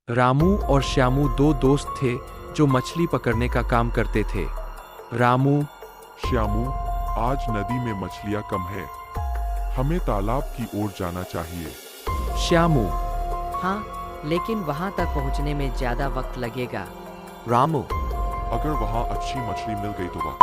रामू और श्यामू दो दोस्त थे जो मछली पकड़ने का काम करते थे। रामू, श्यामू, आज नदी में मछलियाँ कम है, हमें तालाब की ओर जाना चाहिए। श्यामू, हाँ, लेकिन वहाँ तक पहुँचने में ज़्यादा वक्त लगेगा। रामू, अगर वहाँ अच्छी मछली मिल गई तो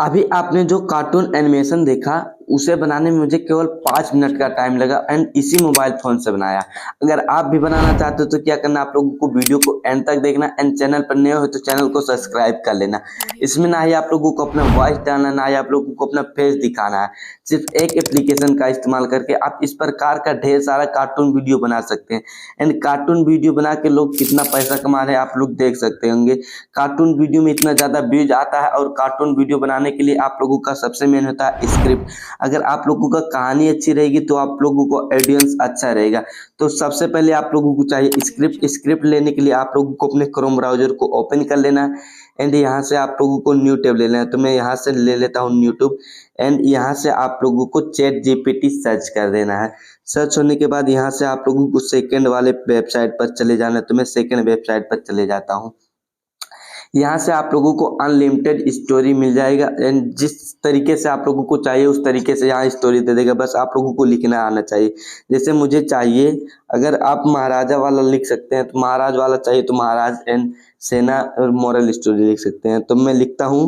अभी आपने जो कार्टून एनिमेशन देखा उसे बनाने में मुझे केवल 5 मिनट का टाइम लगा एंड इसी मोबाइल फोन से बनाया। अगर आप भी बनाना चाहते हो तो क्या करना, आप लोगों को वीडियो को एंड तक देखना एंड चैनल पर नए हो तो चैनल को सब्सक्राइब कर लेना। इसमें ना ही आप लोगों को अपना वॉइस डालना, ना ही आप लोगों को अपना फेस दिखाना है। सिर्फ एक एप्लीकेशन का इस्तेमाल करके आप इस प्रकार का ढेर सारा कार्टून वीडियो बना सकते हैं एंड कार्टून वीडियो बना के लोग कितना पैसा कमा रहे हैं आप लोग देख सकते होंगे। कार्टून वीडियो में इतना ज़्यादा व्यूज आता है और कार्टून वीडियो बनाने के लिए आप लोगों का सबसे मेन होता है स्क्रिप्ट। अगर आप लोगों का कहानी अच्छी रहेगी तो आप लोगों को ऑडियंस अच्छा रहेगा। तो सबसे पहले आप लोगों को चाहिए स्क्रिप्ट लेने के लिए आप लोगों को अपने क्रोम ब्राउजर को ओपन कर लेना है एंड यहाँ से आप लोगों को न्यू टैब ले लेना है। तो मैं यहाँ से ले लेता हूँ यूट्यूब एंड यहाँ से आप लोगों को चैट जीपीटी सर्च कर देना है। सर्च होने के बाद यहाँ से आप लोगों को सेकंड वाले वेबसाइट पर चले जाना है। तो मैं सेकंड वेबसाइट पर चले जाता हूँ। यहाँ से आप लोगों को अनलिमिटेड स्टोरी मिल जाएगा एंड जिस तरीके से आप लोगों को चाहिए उस तरीके से यहाँ स्टोरी दे देगा। बस आप लोगों को लिखना आना चाहिए। जैसे मुझे चाहिए, अगर आप महाराजा वाला लिख सकते हैं तो महाराज वाला चाहिए तो महाराज एंड सेना और मॉरल स्टोरी लिख सकते हैं। तो मैं लिखता हूँ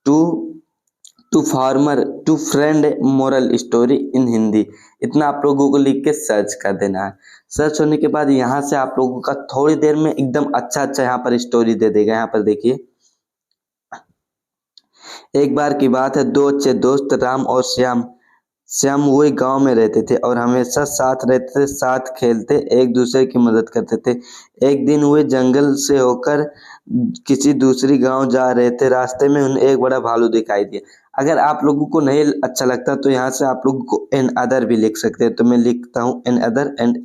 two two farmer two friend moral story in Hindi. इतना आप लोगों को लिख के सर्च कर देना है। सर्च होने के बाद यहाँ से आप लोगों का थोड़ी देर में एकदम अच्छा यहाँ पर स्टोरी दे देगा। यहाँ पर देखिए, एक बार की बात है, दो अच्छे दोस्त राम और श्याम श्याम वही गांव में रहते थे और हमेशा साथ रहते थे, साथ खेलते, एक दूसरे की मदद करते थे। एक दिन वे जंगल से होकर किसी दूसरी गांव जा रहे थे। रास्ते में उन्हें एक बड़ा भालू दिखाई दिया। अगर आप लोगों को नहीं अच्छा लगता तो यहाँ से आप लोगों को एन अदर भी लिख सकते हैं। तो मैं लिखता हूँ एन अदर एंड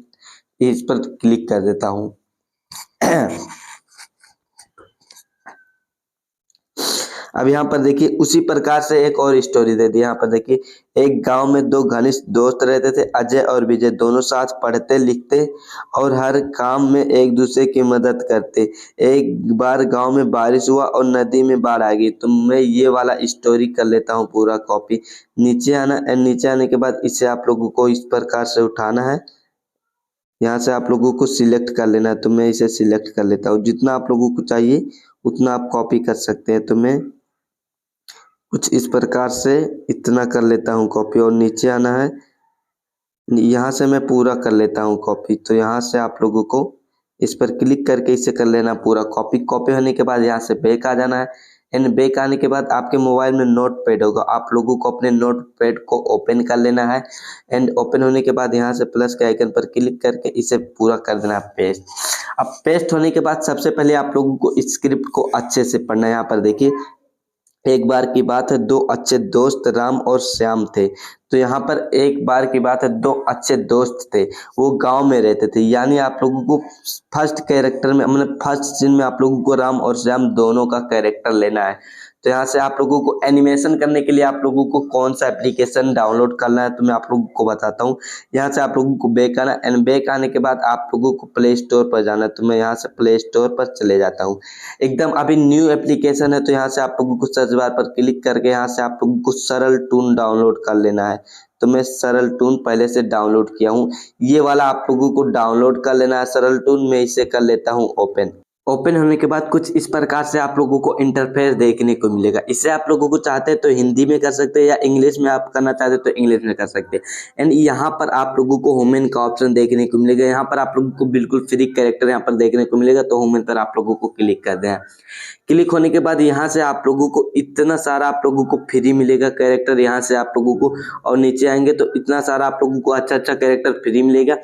इस पर क्लिक कर देता हूँ। अब यहाँ पर देखिए उसी प्रकार से एक और स्टोरी दे दी। यहाँ पर देखिए, एक गांव में दो घनिष्ठ दोस्त रहते थे, अजय और विजय। दोनों साथ पढ़ते लिखते और हर काम में एक दूसरे की मदद करते। एक बार गांव में बारिश हुआ और नदी में बाढ़ आ गई। तो मैं ये वाला स्टोरी कर लेता हूँ पूरा कॉपी। नीचे आना एंड नीचे आने के बाद इसे आप लोगों को इस प्रकार से उठाना है। यहाँ से आप लोगों को सिलेक्ट कर लेना है। तो मैं इसे सिलेक्ट कर लेता हूँ। जितना आप लोगों को चाहिए उतना आप कॉपी कर सकते हैं। तो मैं कुछ इस प्रकार से इतना कर लेता हूँ कॉपी और नीचे आना है। यहाँ से मैं पूरा कर लेता हूँ कॉपी। तो यहाँ से आप लोगों को इस पर क्लिक करके इसे कर लेना पूरा कॉपी। कॉपी होने के बाद यहाँ से बैक आ जाना है एंड बैक आने के बाद आपके मोबाइल में नोट पैड होगा। आप लोगों को अपने नोट पैड को ओपन कर लेना है एंड ओपन होने के बाद यहाँ से प्लस के आइकन पर क्लिक करके इसे पूरा कर देना है पेस्ट। अब पेस्ट होने के बाद सबसे पहले आप लोगों को स्क्रिप्ट को अच्छे से पढ़ना है। यहाँ पर देखिए, एक बार की बात है, दो अच्छे दोस्त राम और श्याम थे। तो यहाँ पर एक बार की बात है, दो अच्छे दोस्त थे, वो गांव में रहते थे। यानी आप लोगों को फर्स्ट कैरेक्टर में, मतलब फर्स्ट सीन में आप लोगों को राम और श्याम दोनों का कैरेक्टर लेना है। तो यहाँ से आप लोगों को एनिमेशन करने के लिए आप लोगों को कौन सा एप्लीकेशन डाउनलोड करना है तो मैं आप लोगों को बताता हूँ। यहाँ से आप लोगों को बैक आना एंड बैक आने के बाद आप लोगों को प्ले स्टोर पर जाना है। तो मैं यहाँ से प्ले स्टोर पर चले जाता हूँ। एकदम अभी न्यू एप्लीकेशन है। तो यहाँ से आप लोगों को सर्च बार पर क्लिक करके यहाँ से आप लोगों को सरल टून डाउनलोड कर लेना है। तो मैं सरल टून पहले से डाउनलोड किया हूँ, ये वाला आप लोगों को डाउनलोड कर लेना है सरल टून। मैं इसे कर लेता हूँ ओपन। ओपन होने के बाद कुछ इस प्रकार से आप लोगों को इंटरफेस देखने को मिलेगा। इसे आप लोगों को चाहते हैं तो हिंदी में कर सकते हैं या इंग्लिश में आप करना चाहते हैं तो इंग्लिश में कर सकते हैं। एंड यहाँ पर आप लोगों को वुमेन का ऑप्शन देखने को मिलेगा। यहाँ पर आप लोगों को बिल्कुल फ्री कैरेक्टर यहाँ पर देखने को मिलेगा। तो वुमेन पर आप लोगों को क्लिक कर दें। क्लिक होने के बाद यहाँ से आप लोगों को इतना सारा आप लोगों को फ्री मिलेगा कैरेक्टर। यहाँ से आप लोगों को और नीचे आएंगे तो इतना सारा आप लोगों को अच्छा अच्छा कैरेक्टर फ्री मिलेगा।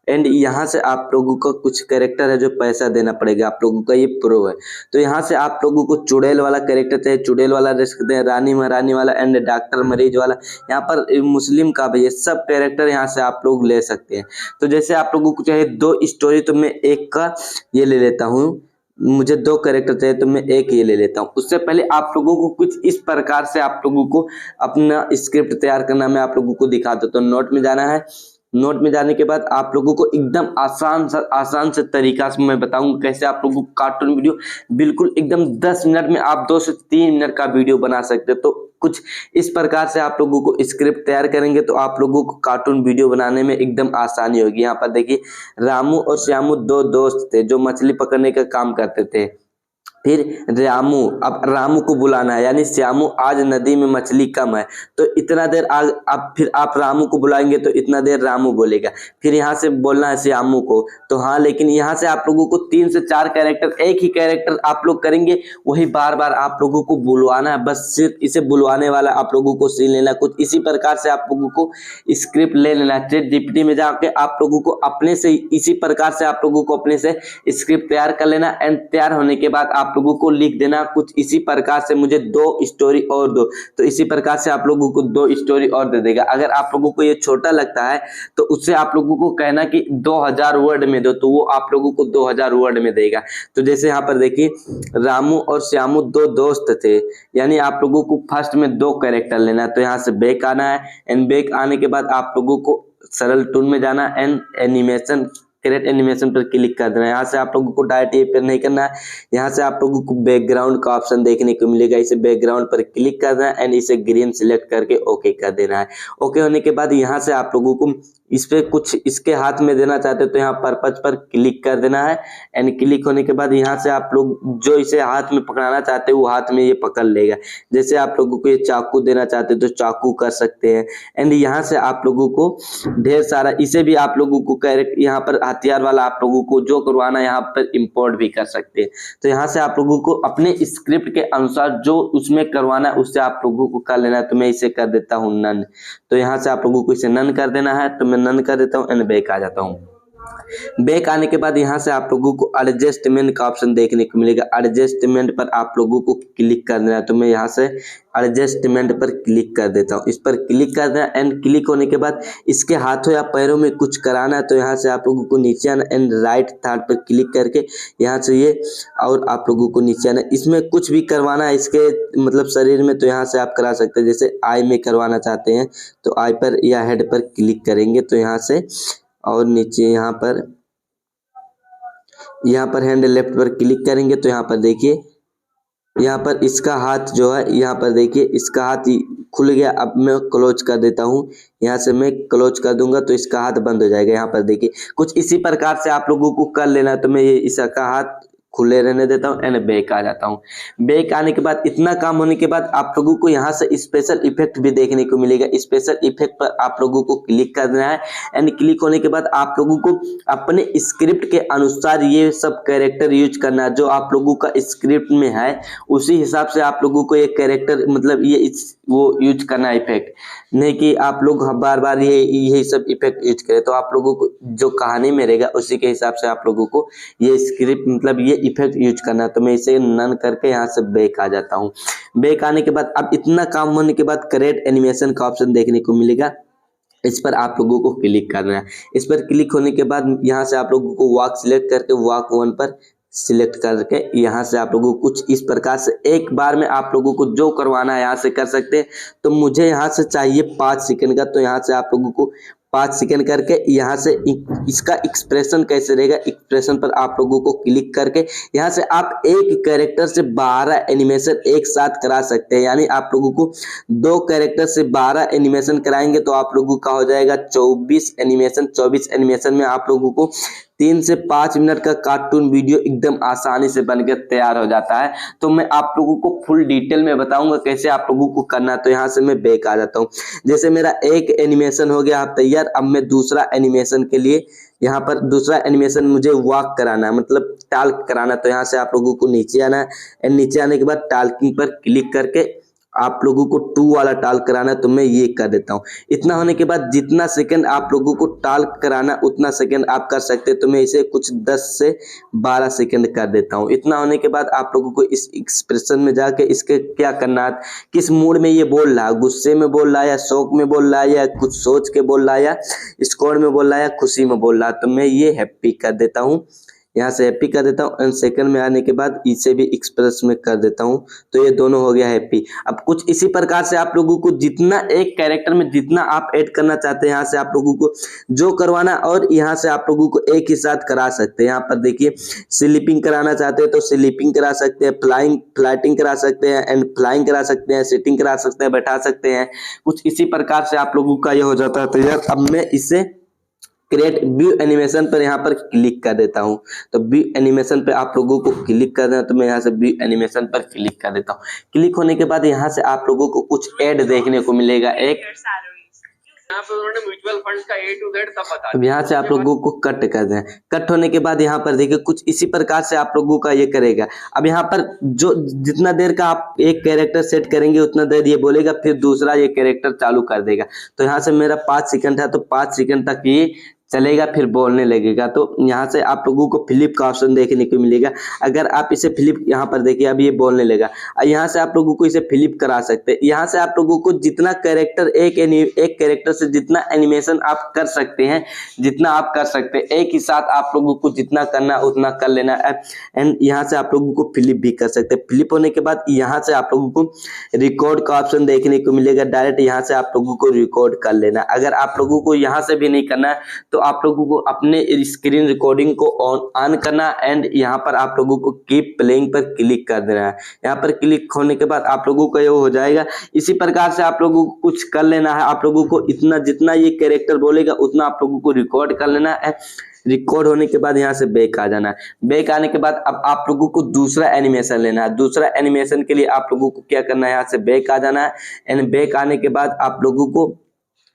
एंड यहाँ से आप लोगों का कुछ कैरेक्टर है जो पैसा देना पड़ेगा आप लोगों का, ये प्रो है। तो यहाँ से आप लोगों को चुड़ैल वाला कैरेक्टर चाहिए, चुड़ैल वाला दे सकते हैं, रानी महारानी वाला एंड डॉक्टर मरीज वाला, यहाँ पर मुस्लिम का भी, ये सब कैरेक्टर यहाँ से आप लोग ले सकते हैं। तो जैसे आप लोगों को चाहिए दो स्टोरी तो मैं एक का ये ले लेता हूँ। मुझे दो कैरेक्टर चाहिए तो मैं एक ये ले लेता हूँ। उससे पहले आप लोगों को कुछ इस प्रकार से आप लोगों को अपना स्क्रिप्ट तैयार करना मैं आप लोगों को दिखा देता हूँ। नोट में जाना है नोट में जाने के बाद आप लोगों को एकदम आसान से तरीका से मैं बताऊंगा कैसे आप लोगों को कार्टून वीडियो बिल्कुल एकदम 10 मिनट में आप 2 से 3 मिनट का वीडियो बना सकते हो। तो कुछ इस प्रकार से आप लोगों को स्क्रिप्ट तैयार करेंगे तो आप लोगों को कार्टून वीडियो बनाने में एकदम आसानी होगी। यहाँ पर देखिए, रामू और श्यामू 2 दोस्त थे जो मछली पकड़ने का काम करते थे। फिर रामू, अब रामू को बुलाना है, यानी श्यामू आज नदी में मछली कम है, तो इतना देर अब फिर आप रामू को बुलाएंगे तो इतना देर रामू बोलेगा। फिर यहाँ से बोलना है श्यामू को, तो हाँ, लेकिन यहाँ से आप लोगों को 3 से 4 कैरेक्टर, एक ही कैरेक्टर आप लोग करेंगे, वही बार बार आप लोगों को बुलवाना है। बस सिर्फ इसे बुलवाने वाला आप लोगों को सीन लेना। कुछ इसी प्रकार से आप लोगों को स्क्रिप्ट ले लेना। ChatGPT में जाके आप लोगों को अपने से इसी प्रकार से आप लोगों को अपने से स्क्रिप्ट तैयार कर लेना। एंड तैयार होने के बाद आप लोगों को लिख देना कुछ इसी प्रकार से, मुझे 2 स्टोरी और दो। तो इसी प्रकार से आप लोगों को 2 स्टोरी और दे देगा। अगर आप लोगों को ये छोटा लगता है तो उससे आप लोगों को कहना कि 2000 वर्ड में दो, तो वो आप लोगों को 2000 वर्ड में देगा। तो जैसे यहाँ पर देखिए, रामू और श्यामू 2 दोस्त थे, यानी आप लोगों को फर्स्ट में 2 कैरेक्टर लेना है। तो यहाँ से बैक आना है, एंड बैक आने के बाद आप लोगों को सरल टूल में जाना एंड एनिमेशन, क्रिएट एनिमेशन पर क्लिक कर देना है। यहाँ से आप लोगों को डायरेक्ट ये पर नहीं करना है, यहाँ से आप लोगों को बैकग्राउंड का ऑप्शन देखने को मिलेगा। इसे बैकग्राउंड पर क्लिक करना है एंड इसे ग्रीन सिलेक्ट करके ओके कर देना है। ओके होने के बाद यहाँ से आप लोगों को इस पे कुछ इसके हाथ में देना चाहते हो तो यहाँ पर्पज पर क्लिक कर देना है। एंड क्लिक होने के बाद यहाँ से आप लोग जो इसे हाथ में पकड़ाना चाहते हो वो हाथ में ये पकड़ लेगा। जैसे आप लोगों को ये चाकू देना चाहते हो तो चाकू कर सकते हैं। एंड यहाँ से आप लोगों को ढेर सारा, इसे भी आप लोगों को कैरेक्टर, यहाँ पर हथियार वाला आप लोगों को जो करवाना है यहाँ पर इंपोर्ट भी कर सकते हैं। तो यहाँ से आप लोगों को अपने स्क्रिप्ट के अनुसार जो उसमें करवाना है उससे आप लोगों को कर लेना है। तो मैं इसे कर देता हूँ नन। तो यहाँ से आप लोगों को इसे नन कर देना है। तो मैं नन कर देता हूँ एंड बैक आ जाता हूँ। बैक आने के बाद यहाँ से आप लोगों को एडजस्टमेंट का ऑप्शन देखने को मिलेगा। एडजस्टमेंट पर आप लोगों को क्लिक कर देना है। तो मैं यहाँ से एडजस्टमेंट पर क्लिक कर देता हूँ। इस पर क्लिक कर देना एंड क्लिक होने के बाद इसके हाथों या पैरों में कुछ कराना है तो यहाँ से आप लोगों को नीचे आना एंड राइट थर्ड पर क्लिक करके यहाँ से ये, और आप लोगों को नीचे आना। इसमें कुछ भी करवाना है इसके मतलब शरीर में तो यहाँ से आप करा सकते हैं। जैसे आई में करवाना चाहते हैं तो आई पर या हेड पर क्लिक करेंगे तो यहाँ से, और नीचे यहाँ पर हैंड लेफ्ट पर क्लिक करेंगे तो यहाँ पर देखिए, यहाँ पर इसका हाथ जो है, यहाँ पर देखिए इसका हाथ खुल गया। अब मैं क्लोज कर देता हूँ। यहाँ से मैं क्लोज कर दूंगा तो इसका हाथ बंद हो जाएगा। यहाँ पर देखिए कुछ इसी प्रकार से आप लोगों को कर लेना। तो मैं ये इसका हाथ खुले रहने देता हूँ एंड बैक आ जाता हूँ। बैक आने के बाद इतना काम होने के बाद आप लोगों को यहाँ से स्पेशल इफेक्ट भी देखने को मिलेगा। स्पेशल इफेक्ट पर आप लोगों को क्लिक कर देना है एंड क्लिक होने के बाद आप लोगों को अपने स्क्रिप्ट के अनुसार ये सब कैरेक्टर यूज करना है। जो आप लोगों का स्क्रिप्ट में है उसी हिसाब से आप लोगों को ये कैरेक्टर मतलब ये वो यूज करना है इफेक्ट, नहीं कि आप लोग बार बार यही सब इफेक्ट यूज करें। तो आप लोगों को जो कहानी में रहेगा उसी के हिसाब से आप लोगों को ये स्क्रिप्ट मतलब ये इफेक्ट यूज करना है। तो मैं इसे नन करके यहाँ से बैक आ जाता हूँ। बैक आने के बाद अब इतना काम होने के बाद क्रिएट एनिमेशन का ऑप्शन देखने को मिलेगा। इस पर आप लोगों को क्लिक करना है। इस पर क्लिक होने के बाद यहाँ से आप लोगों को वॉक सिलेक्ट करके वॉक 1 पर सिलेक्ट करके यहाँ से आप लोगों को कुछ इस प्रकार से एक बार में आप लोगों को जो करवाना है यहाँ से कर सकते हैं। तो मुझे यहाँ से चाहिए 5 सेकंड का, तो यहाँ से आप लोगों को 5 सेकंड करके यहाँ से इसका एक्सप्रेशन कैसे रहेगा, एक्सप्रेशन पर आप लोगों को क्लिक करके यहाँ से आप एक कैरेक्टर से 12 एनिमेशन एक साथ करा सकते हैं। यानी आप लोगों को 2 कैरेक्टर से 12 एनिमेशन कराएंगे तो आप लोगों का हो जाएगा 24 एनिमेशन। 24 एनिमेशन में आप लोगों को 3 से 5 मिनट का कार्टून वीडियो एकदम आसानी से बनकर तैयार हो जाता है। तो मैं आप लोगों को फुल डिटेल में बताऊंगा कैसे आप लोगों को करना है। तो यहाँ से मैं बैक आ जाता हूँ। जैसे मेरा एक एनिमेशन हो गया तैयार, अब मैं दूसरा एनिमेशन के लिए यहाँ पर दूसरा एनिमेशन मुझे वॉक कराना है मतलब टाल्क कराना। तो यहाँ से आप लोगों को नीचे आना है। नीचे आने के बाद टाल्किंग पर क्लिक करके आप लोगों को 2 वाला टाल्क कराना है। तो मैं ये कर देता हूँ। इतना होने के बाद जितना सेकंड आप लोगों को टाल्क कराना उतना सेकंड आप कर सकते हैं। तो मैं इसे कुछ 10 से 12 सेकंड कर देता हूँ। इतना होने के बाद आप लोगों को इस एक्सप्रेशन में जाके इसके क्या करना है, किस मूड में ये बोल रहा है, गुस्से में बोल रहा है या शौक में बोल रहा है या कुछ सोच के बोल रहा है या स्कोर में बोल रहा है या खुशी में बोल रहा है। तो मैं ये हैप्पी कर देता हूँ। यहाँ से हैप्पी कर देता हूँ एंड सेकंड में आने के बाद इसे भी एक्सप्रेस में कर देता हूँ, तो ये दोनों हो गया हैप्पी। अब कुछ इसी प्रकार से आप लोगों को जितना एक कैरेक्टर में जितना आप ऐड करना चाहते हैं यहाँ से आप लोगों को जो करवाना, और यहाँ से आप लोगों को एक ही साथ करा सकते हैं। यहाँ पर देखिए स्लीपिंग कराना चाहते हैं तो स्लीपिंग करा सकते हैं, फ्लाइटिंग करा सकते हैं एंड फ्लाइंग करा सकते हैं, सिटिंग करा सकते हैं, बैठा सकते हैं। कुछ इसी प्रकार से आप लोगों का ये हो जाता है तैयार। अब मैं इसे क्रिएट व्यू एनिमेशन पर यहाँ पर क्लिक कर देता हूँ। तो व्यू एनिमेशन पे आप लोगों को क्लिक करना है, तो मैं यहाँ से व्यू एनिमेशन पर क्लिक कर देता हूँ। क्लिक होने के बाद यहाँ से आप लोगों को कुछ ऐड देखने को मिलेगा। एक यहाँ पे उन्होंने म्यूचुअल फंड का A to Z सब बता अब यहाँ से आप लोगों को कट कर दें। कट होने के बाद यहाँ पर देखिए कुछ इसी प्रकार से आप लोगों का ये करेगा। अब यहाँ पर जो जितना देर का आप एक कैरेक्टर सेट करेंगे उतना देर ये बोलेगा, फिर दूसरा ये कैरेक्टर चालू कर देगा। तो यहाँ से मेरा 5 सेकंड है, तो 5 सेकंड तक ये चलेगा, फिर बोलने लगेगा। तो यहाँ से आप लोगों को फ्लिप का ऑप्शन देखने को मिलेगा। अगर आप इसे फ्लिप, यहाँ पर देखिए अब ये बोलने लगा। यहाँ से आप लोगों को इसे फ्लिप करा सकते हैं। यहाँ से आप लोगों को जितना कैरेक्टर एक कैरेक्टर से जितना एनिमेशन आप कर सकते हैं, जितना आप कर सकते हैं एक ही साथ आप लोगों को जितना करना उतना कर लेना है। एंड यहाँ से आप लोगों को फ्लिप भी कर सकते हैं। फ्लिप होने के बाद यहाँ से आप लोगों को रिकॉर्ड का ऑप्शन देखने को मिलेगा। डायरेक्ट यहाँ से आप लोगों को रिकॉर्ड कर लेना। अगर आप लोगों को यहाँ से भी नहीं करना है तो आप लोगों को अपने स्क्रीन रिकॉर्डिंग को ऑन करना एंड यहाँ पर आप लोगों को कीप प्लेइंग पर क्लिक कर देना है। यहाँ पर क्लिक होने के बाद आप लोगों का ये हो जाएगा। इसी प्रकार से आप लोगों को कुछ कर लेना है। आप लोगों को इतना जितना ये कैरेक्टर बोलेगा उतना आप लोगों को रिकॉर्ड कर लेना है। रिकॉर्ड होने के बाद यहाँ से बैक आ जाना है। बैक आने के बाद अब आप लोगों को दूसरा एनिमेशन लेना है। दूसरा एनिमेशन के लिए आप लोगों को क्या करना है, यहाँ से बैक आ जाना है एंड बैक आने के बाद आप लोगों को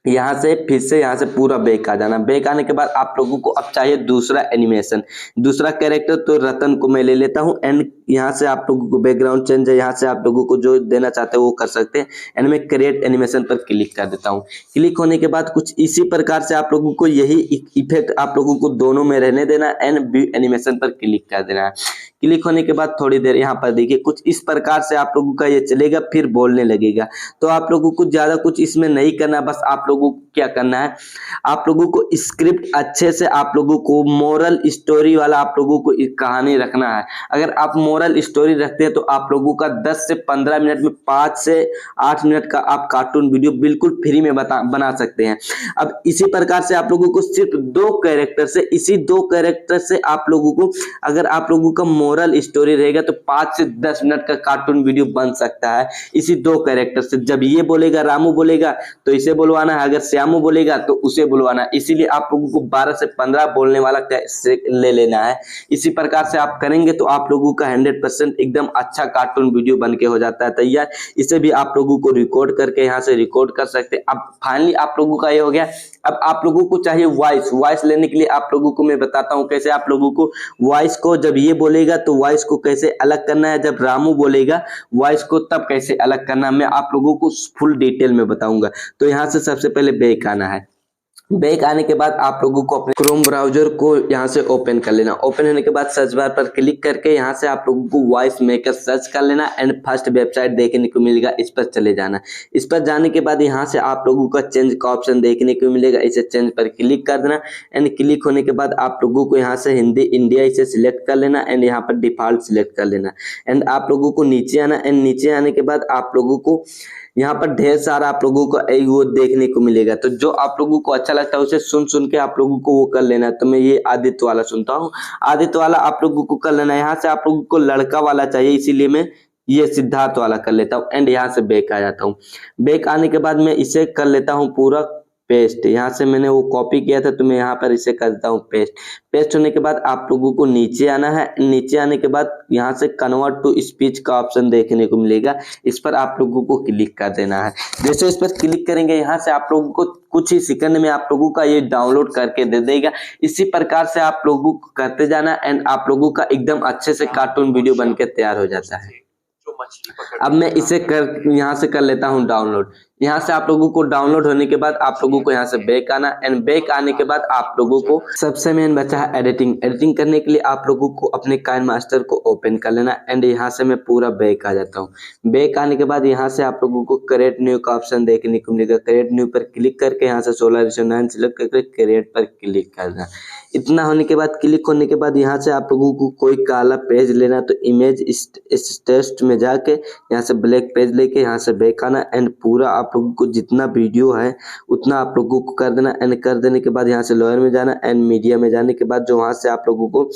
यहाँ से फिर से यहाँ से पूरा बैक आ जाना। बैक आने के बाद आप लोगों को अब चाहिए दूसरा एनिमेशन, दूसरा कैरेक्टर। तो रतन को मैं ले लेता हूँ एंड यहाँ से आप लोगों को बैकग्राउंड चेंज है, यहाँ से आप लोगों को जो देना चाहते हैं वो कर सकते हैं एंड मैं क्रिएट एनिमेशन पर क्लिक कर देता हूँ। क्लिक होने के बाद कुछ इसी प्रकार से आप लोगों को यही इफेक्ट आप लोगों को दोनों में रहने देना एंड व्यू एनिमेशन पर क्लिक कर देना है। क्लिक होने के बाद थोड़ी देर यहाँ पर देखिए कुछ इस प्रकार से आप लोगों का ये चलेगा, फिर बोलने लगेगा। तो आप लोगों को ज्यादा कुछ इसमें नहीं करना, बस आप लोगों को क्या करना है, आप लोगों को स्क्रिप्ट अच्छे से आप लोगों को मोरल स्टोरी वाला आप लोगों को कहानी रखना है। अगर आप मोरल स्टोरी रखते हैं तो आप लोगों का 10 से 15 मिनट में 5 से 8 मिनट का आप कार्टून वीडियो बिल्कुल फ्री में बना सकते हैं। अब इसी प्रकार से आप लोगों को सिर्फ 2 कैरेक्टर से, इसी 2 कैरेक्टर से आप लोगों को, अगर आप लोगों का मोरल स्टोरी रहेगा तो 5 से 10 मिनट का कार्टून वीडियो बन सकता है इसी 2 कैरेक्टर से। जब ये बोलेगा, रामू बोलेगा तो इसे बुलवाना है, अगर श्यामू बोलेगा तो उसे बुलवाना है। इसीलिए आप लोगों को 12 से 15 बोलने वाला ले लेना है। इसी प्रकार से आप करेंगे तो आप लोगों का 100% एकदम अच्छा कार्टून वीडियो बन के हो जाता है तैयार। इसे भी आप लोगों को रिकॉर्ड करके यहाँ से रिकॉर्ड कर सकते हैं। अब फाइनली आप लोगों का ये हो गया। अब आप लोगों को चाहिए वॉइस लेने के लिए आप लोगों को मैं बताता हूँ कैसे आप लोगों को वॉइस को, जब ये बोलेगा तो वॉइस को कैसे अलग करना है, जब रामू बोलेगा वॉइस को तब कैसे अलग करना है, मैं आप लोगों को फुल डिटेल में बताऊंगा। तो यहाँ से सबसे पहले बैक आना है। बैक आने के बाद आप लोगों को अपने क्रोम ब्राउजर को यहाँ से ओपन कर लेना। ओपन होने के बाद सर्च बार पर क्लिक करके यहाँ से आप लोगों को वॉइस मेकर सर्च कर लेना एंड फर्स्ट वेबसाइट देखने को मिलेगा, इस पर चले जाना। इस पर जाने के बाद यहाँ से आप लोगों का चेंज का ऑप्शन देखने को मिलेगा, इसे चेंज पर क्लिक कर देना एंड क्लिक होने के बाद आप लोगों को यहाँ से हिंदी इंडिया इसे सिलेक्ट कर लेना एंड यहाँ पर डिफॉल्ट सिलेक्ट कर लेना एंड आप लोगों को नीचे आना एंड नीचे आने के बाद आप लोगों को यहाँ पर ढेर सारा आप लोगों को वो देखने को मिलेगा। तो जो आप लोगों को अच्छा लगता है उसे सुन के आप लोगों को वो कर लेना है। तो मैं ये आदित्य वाला सुनता हूँ, आदित्य वाला आप लोगों को कर लेना है। यहाँ से आप लोगों को लड़का वाला चाहिए, इसीलिए मैं ये सिद्धार्थ वाला कर लेता हूँ एंड यहाँ से बैक आ जाता हूँ। बैक आने के बाद मैं इसे कर लेता हूँ पूरा पेस्ट। यहाँ से मैंने वो कॉपी किया था तो मैं यहाँ पर इसे करता हूँ पेस्ट। पेस्ट होने के बाद आप लोगों को नीचे आना है। नीचे आने के बाद यहाँ से कन्वर्ट टू स्पीच का ऑप्शन देखने को मिलेगा, इस पर आप लोगों को क्लिक कर देना है। जैसे इस पर क्लिक करेंगे यहाँ से आप लोगों को कुछ ही सेकंड में आप लोगों का ये डाउनलोड करके दे देगा। इसी प्रकार से आप लोगों को करते जाना एंड आप लोगों का एकदम अच्छे से कार्टून वीडियो बनके तैयार हो जाता है। अब मैं इसे यहाँ से कर लेता हूँ डाउनलोड। यहाँ से आप लोगों को डाउनलोड होने के बाद आप लोगों को यहाँ से बैक आना एंड बैक आने के बाद आप लोगों को सबसे मेन बचा है एडिटिंग। एडिटिंग करने के लिए आप लोगों को अपने काइनमास्टर को ओपन कर लेना एंड यहाँ से मैं पूरा बैक आ जाता हूँ। बैक आने के बाद यहाँ से आप लोगों को क्रिएट न्यू का ऑप्शन देखने को मिलेगा। क्रिएट न्यू पर क्लिक करके यहाँ से 16:9 सिलेक्ट करके क्रिएट पर क्लिक करना। इतना होने के बाद क्लिक होने के बाद यहाँ से आप लोगों को कोई काला पेज लेना, तो इमेज इस टेस्ट में जाके यहाँ से ब्लैक पेज लेके यहाँ से बैक आना एंड पूरा आप लोगों को जितना वीडियो है उतना आप लोगों को कर देना एंड कर देने के बाद यहाँ से लोअर में जाना एंड मीडिया में जाने के बाद जो वहाँ से आप लोगों को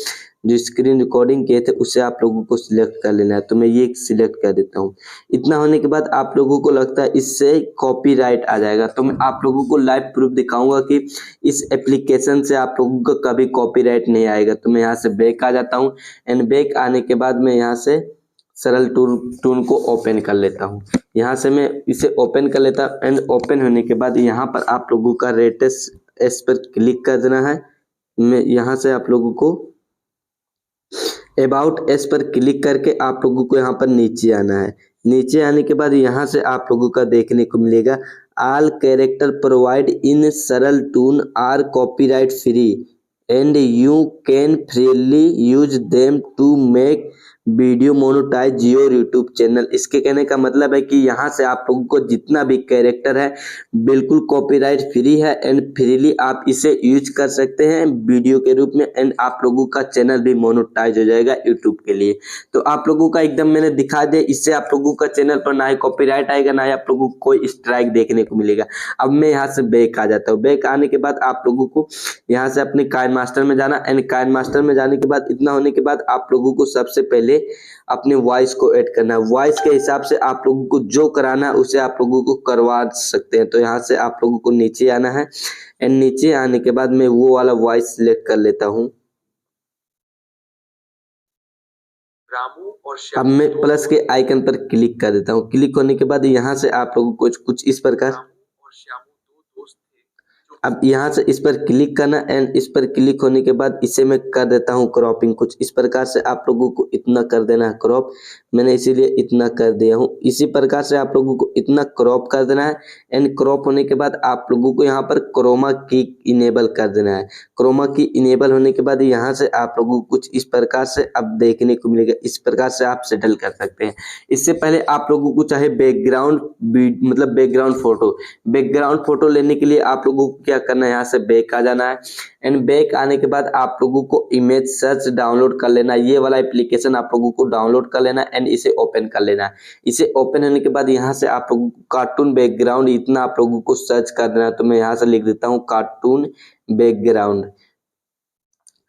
जो स्क्रीन रिकॉर्डिंग किए थे उसे आप लोगों को सिलेक्ट कर लेना है। तो मैं ये सिलेक्ट कर देता हूँ। इतना होने के बाद आप लोगों को लगता है इससे कॉपीराइट आ जाएगा, तो मैं आप लोगों को लाइव प्रूफ दिखाऊंगा कि इस एप्लीकेशन से आप लोगों को कभी कॉपीराइट नहीं आएगा। तो मैं यहाँ से बैक आ जाता हूँ एंड बैक आने के बाद मैं यहाँ से सरल टूल को ओपन कर लेता हूँ। यहाँ से मैं इसे ओपन कर लेता हूँ एंड ओपन होने के बाद यहाँ पर आप लोगों का रेटेस एस पर क्लिक कर देना है। मैं यहाँ से आप लोगों को अबाउट एस पर क्लिक करके आप लोगों को यहाँ पर नीचे आना है। नीचे आने के बाद यहाँ से आप लोगों का देखने को मिलेगा all character provide in Saral toon are copyright free and you can freely use them to make video monetize your YouTube channel. इसके कहने का मतलब है कि यहाँ से आप लोगों को जितना भी कैरेक्टर है बिल्कुल कॉपीराइट फ्री है एंड फ्रीली आप इसे यूज कर सकते हैं वीडियो के रूप में एंड आप लोगों का चैनल भी मोनेटाइज हो जाएगा यूट्यूब के लिए। तो आप लोगों का एकदम मैंने दिखा दिया, इससे आप लोगों का चैनल पर ना ही कॉपीराइट आएगा ना ही आप लोगों को कोई स्ट्राइक देखने को मिलेगा। अब मैं यहाँ से बैक आ जाता हूँ। बैक आने के बाद आप लोगों को यहाँ से अपने काइनमास्टर में जाना एंड काइनमास्टर में जाने के बाद इतना होने के बाद आप लोगों को सबसे पहले अपने वॉइस को ऐड करना है। वॉइस के हिसाब से आप लोगों को जो कराना है उसे आप लोगों को करवा सकते हैं। तो यहाँ से आप लोगों को नीचे आना है एंड नीचे आने के बाद मैं वो वाला वॉइस सिलेक्ट कर लेता हूँ। रामू और अब मैं प्लस के आइकन पर क्लिक कर देता हूँ। क्लिक होने के बाद यहाँ से आप लोगों को कुछ इस प्रकार और श्यामू दो दोस्त थे जो अब यहाँ से इस पर क्लिक करना एंड इस पर क्लिक होने के बाद इसे मैं कर देता हूँ क्रॉपिंग। कुछ इस प्रकार से आप लोगों को इतना कर देना है क्रॉप, मैंने इसीलिए इतना कर दिया हूँ। इसी प्रकार से आप लोगों को इतना क्रॉप कर देना है एंड क्रॉप होने के बाद आप लोगों को यहाँ पर क्रोमा की इनेबल कर देना है। क्रोमा की इनेबल होने के बाद यहाँ से आप लोगों को कुछ इस प्रकार से अब देखने को मिलेगा। इस प्रकार से आप सेटल कर सकते हैं। इससे पहले आप लोगों को चाहे बैकग्राउंड मतलब बैकग्राउंड फोटो लेने के लिए आप लोगों को क्या करना है, यहाँ से बैक आ जाना है एंड बैक आने के बाद आप लोगों को इमेज सर्च डाउनलोड कर लेना है। ये वाला एप्लीकेशन आप लोगों को डाउनलोड कर लेना एंड इसे ओपन कर लेना है। इसे ओपन होने के बाद यहाँ से आप लोगों को कार्टून बैकग्राउंड इतना आप लोगों को सर्च कर देना है। तो मैं यहाँ से लिख देता हूँ cartoon background.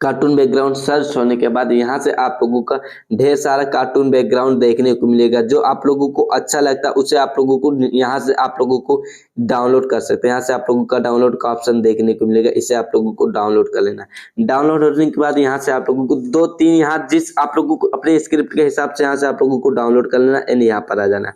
Cartoon background search होने के बाद यहाँ से आप लोगों का ढेर सारा कार्टून बैकग्राउंड देखने को मिलेगा। जो आप लोगों को अच्छा लगता है उसे आप लोगों को यहाँ से आप लोगों को डाउनलोड कर सकते हैं। यहाँ से आप लोगों का डाउनलोड का ऑप्शन देखने को मिलेगा, इसे आप लोगों को डाउनलोड कर लेना है। डाउनलोड होने के बाद यहाँ से आप लोगों को 2-3 यहाँ जिस आप लोगों को अपने स्क्रिप्ट के हिसाब से यहाँ से आप लोगों को डाउनलोड कर लेना एंड यहाँ पर आ जाना।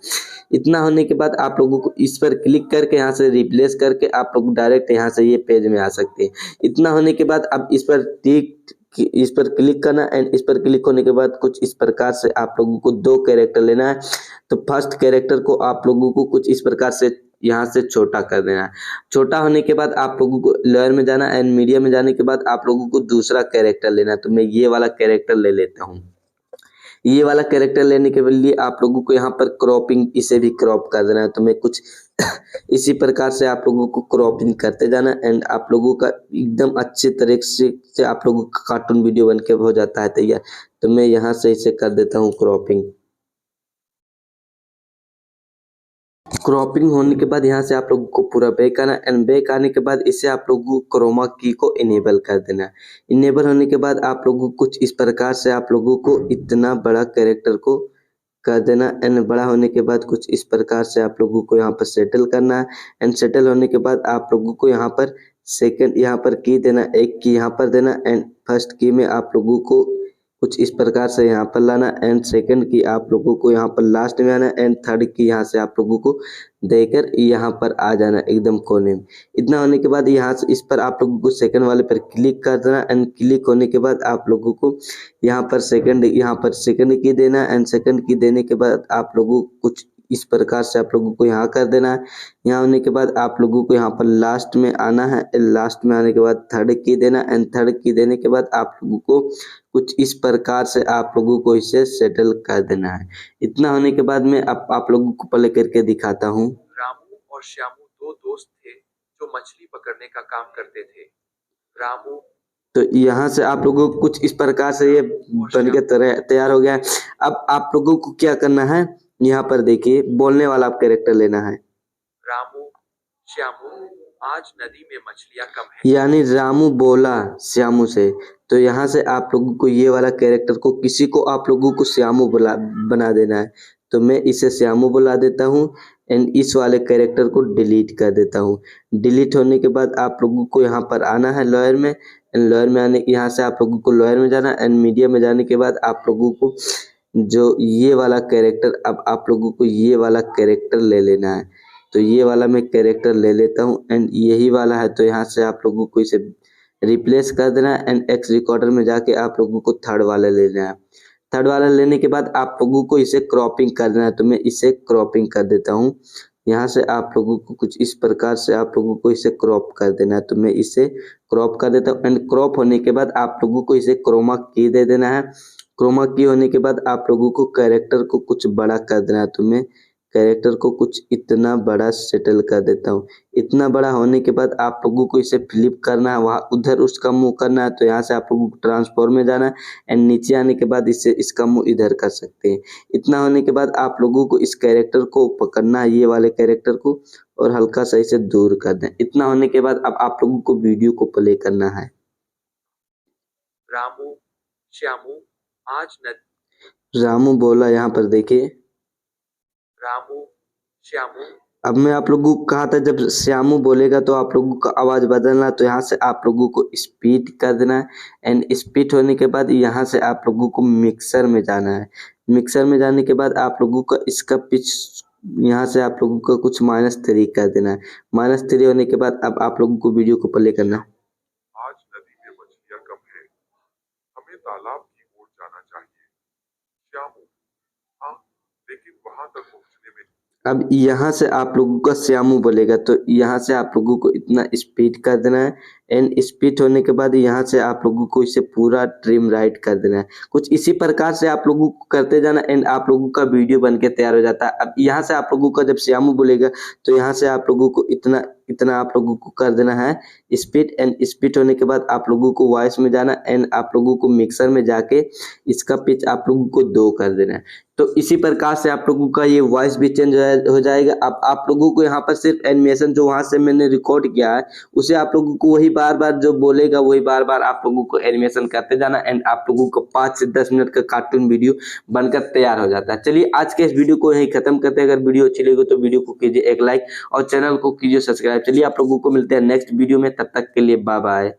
इतना होने के बाद आप लोगों को इस पर क्लिक करके यहाँ से रिप्लेस करके आप लोग डायरेक्ट यहाँ से ये पेज में आ सकते हैं। इतना होने के बाद अब इस पर क्लिक करना एंड इस पर क्लिक होने के बाद कुछ इस प्रकार से आप लोगों को 2 कैरेक्टर लेना है। तो फर्स्ट कैरेक्टर को आप लोगों को कुछ इस प्रकार से यहाँ से छोटा कर देना है। छोटा होने के बाद आप लोगों को लेयर में जाना एंड मीडिया में जाने के बाद आप लोगों को दूसरा कैरेक्टर लेना है। तो मैं ये वाला कैरेक्टर ले लेता हूँ। ये वाला कैरेक्टर लेने के लिए आप लोगों को यहाँ पर क्रॉपिंग इसे भी क्रॉप कर देना है। तो मैं कुछ इसी प्रकार से आप लोगों को क्रॉपिंग करते जाना एंड आप लोगों का एकदम अच्छे तरीके से आप लोगों का कार्टून वीडियो बन के हो जाता है तैयार। तो मैं यहाँ से इसे कर देता हूँ क्रॉपिंग। क्रॉपिंग होने के बाद यहाँ से आप लोगों को पूरा बैक आना एंड बैक आने के बाद इसे आप लोगों को क्रोमा की को इनेबल कर देना। इनेबल होने के बाद आप लोगों को कुछ इस प्रकार से आप लोगों को इतना बड़ा कैरेक्टर को कर देना एंड बड़ा होने के बाद कुछ इस प्रकार से आप लोगों को यहाँ पर सेटल करना है एंड सेटल होने के बाद आप लोगों को यहाँ पर सेकंड यहाँ पर की देना, एक की यहाँ पर देना एंड फर्स्ट की में आप लोगों को कुछ इस प्रकार से यहाँ पर लाना एंड सेकंड की आप लोगों को यहाँ पर लास्ट में आना एंड थर्ड की यहाँ से आप लोगों को देकर यहाँ पर आ जाना एकदम कोने में। इतना होने के बाद यहाँ से इस पर आप लोगों को सेकंड वाले पर क्लिक कर देना एंड क्लिक होने के बाद आप लोगों को यहाँ पर सेकंड की देना एंड सेकंड की देने के बाद आप लोगों को कुछ इस प्रकार से आप लोगों को यहाँ कर देना है। यहाँ होने के बाद आप लोगों को यहाँ पर लास्ट में आना है। लास्ट में आने के बाद थर्ड की देना एंड थर्ड की देने के बाद आप लोगों को कुछ इस प्रकार से आप लोगों को इसे सेटल कर देना है। इतना होने के बाद मैं आप लोगों को प्ले करके दिखाता हूँ। रामू और श्यामू दो दोस्त थे जो मछली पकड़ने का काम करते थे। रामू तो यहाँ से आप लोगों को कुछ इस प्रकार से ये बन के तैयार हो गया है। अब आप लोगों को क्या करना है, यहाँ पर देखिए बोलने वाला आप कैरेक्टर लेना है। रामू श्यामू आज नदी में मछलियाँ कम है। यानी रामू बोला श्यामू से, तो यहाँ से आप लोगों को ये वाला कैरेक्टर को किसी को आप लोगों को श्यामू बना देना है। तो मैं इसे श्यामू बुला देता हूँ एंड इस वाले कैरेक्टर को डिलीट कर देता हूँ। डिलीट होने के बाद आप लोगों को यहाँ पर आना है लॉयर में। लॉयर में आने यहाँ से आप लोगों को लॉयर में जाना एंड मीडिया में जाने के बाद आप लोगों को जो ये वाला कैरेक्टर, अब आप लोगों को ये वाला कैरेक्टर ले लेना है। तो ये वाला मैं कैरेक्टर ले लेता हूँ एंड यही वाला है। तो यहाँ से आप लोगों को इसे रिप्लेस कर देना है एंड एक्स रिकॉर्डर में जाके आप लोगों को थर्ड वाला लेना है। थर्ड वाला लेने के बाद आप लोगों को इसे क्रॉपिंग कर देना है। तो मैं इसे क्रॉपिंग कर देता हूँ। यहाँ से आप लोगों को कुछ इस प्रकार से आप लोगों को इसे क्रॉप कर देना है। तो मैं इसे क्रॉप कर देता हूँ एंड क्रॉप होने के बाद आप लोगों को इसे क्रोमा की दे देना है। क्रोमा की होने के बाद आप लोगों को कैरेक्टर को कुछ बड़ा कर देना है। तो मैं कैरेक्टर को कुछ इतना बड़ा सेटल कर देता हूँ। इतना बड़ा होने के बाद आप लोगों को इसे फ्लिप करना है, वहाँ उधर उसका मुंह करना है। तो यहाँ से आप लोगों को ट्रांसफॉर्म में जाना है एंड नीचे आने के बाद इसका मुंह इधर कर सकते हैं। इतना होने के बाद आप लोगों को इस कैरेक्टर को पकड़ना है, ये वाले कैरेक्टर को, और हल्का सा इसे दूर कर दें। इतना होने के बाद अब आप लोगों को वीडियो को प्ले करना है। रामू श्यामू आज रामू बोला, यहाँ पर देखिए रामू श्यामू। अब मैं आप लोगों को कहा था जब श्यामू बोलेगा तो आप लोगों का आवाज़ बदलना। तो यहाँ से आप लोगों को स्पीड कर देना है एंड स्पीड होने के बाद यहाँ से आप लोगों को मिक्सर में जाना है। मिक्सर में जाने के बाद आप लोगों का इसका पिच यहाँ से आप लोगों को कुछ -3 कर देना है। -3 होने के बाद अब आप लोगों को वीडियो को प्ले करना। आज नदी में मछलियाँ कम है, हमें तालाब की ओर जाना चाहिए। श्यामू, हाँ, लेकिन वहां तक पहुंचने में अब यहाँ से आप लोगों का श्यामू बोलेगा तो यहाँ से आप लोगों को इतना स्पीड कर देना है एंड स्पीड होने के बाद यहाँ से आप लोगों को इसे पूरा ट्रिम राइट कर देना है। कुछ इसी प्रकार से आप लोगों को करते जाना एंड आप लोगों का वीडियो बन के तैयार हो जाता है। अब यहाँ से आप लोगों का जब श्यामू बोलेगा तो यहाँ से आप लोगों को इतना आप लोगों को कर देना है स्पीड एंड स्पीड होने के बाद आप लोगों को वॉइस में जाना एंड आप लोगों को मिक्सर में जाके इसका पिच आप लोगों को 2 कर देना है। तो इसी प्रकार से आप लोगों का ये वॉइस भी चेंज हो जाएगा। अब आप लोगों को यहाँ पर सिर्फ एनिमेशन जो वहाँ से मैंने रिकॉर्ड किया है उसे आप लोगों को वही बार बार जो बोलेगा वही बार बार आप लोगों को एनिमेशन करते जाना एंड आप लोगों को 5 से 10 मिनट का कार्टून वीडियो बनकर तैयार हो जाता है। चलिए आज के इस वीडियो को यहीं खत्म करते हैं। अगर वीडियो अच्छी लगी तो वीडियो को कीजिए एक लाइक और चैनल को कीजिए सब्सक्राइब। चलिए आप लोगों को मिलते हैं नेक्स्ट वीडियो में, तब तक के लिए बाय बाय।